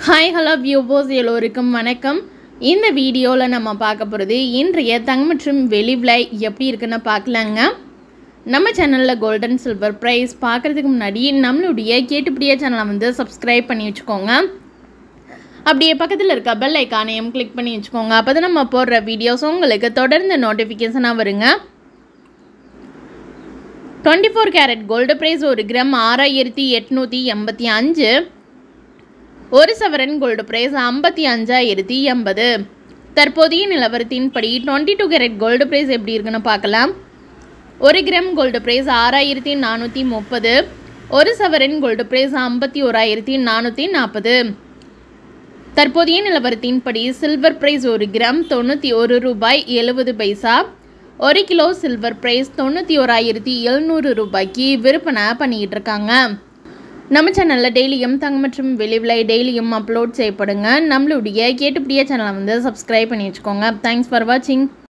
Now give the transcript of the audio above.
Hi hello viewers எல்லோருக்கும் வணக்கம். இந்த வீடியோவில் நம்ம பார்க்க போகிறது இன்றைய தங்கம் மற்றும் வெள்ளி விலை எப்படி இருக்குன்னு பார்க்கலாங்க. நம்ம சேனலில் கோல்டன் சில்வர் ப்ரைஸ் பார்க்குறதுக்கு முன்னாடி நம்மளுடைய கேட்டுப்படியே சேனலை சப்ஸ்கிரைப் பண்ணி வச்சுக்கோங்க. அப்படியே பக்கத்தில் இருக்க பெல் ஐக்கானையும் கிளிக் பண்ணி வச்சுக்கோங்க. அப்போ தான் நம்ம போடுற வீடியோஸ் உங்களுக்கு தொடர்ந்து நோட்டிஃபிகேஷனாக வருங்க. 24 கேரட் கோல்டு ப்ரைஸ் 1 கிராம் 6885. ஒரு சவரன் கோல்டு பிரைஸ் 55,080. தற்போதைய நிலவரத்தின்படி 22 கேரட் கோல்டு பிரைஸ் எப்படி இருக்குன்னு பார்க்கலாம். 1 கிராம் கோல்டு பிரைஸ் 6,430. ஒரு சவரன் கோல்டு பிரைஸ் 51,440. தற்போதைய நிலவரத்தின்படி சில்வர் பிரைஸ் 1 கிராம் 91 ரூபாய் 70 பைசா. 1 கிலோ சில்வர் பிரைஸ் 91,700 ரூபாய்க்கு விற்பனை பண்ணிக்கிட்டு இருக்காங்க. நம்ம சேனலில் டெய்லியும் தங்கம் மற்றும் வெள்ளி விலை டெய்லியும் அப்லோட் செய்யப்படுங்க. நம்மளுடைய கேட்டுப்படியே சேனலை சப்ஸ்கிரைப் பண்ணி வச்சுக்கோங்க. தேங்க்ஸ் ஃபார் வாட்சிங்.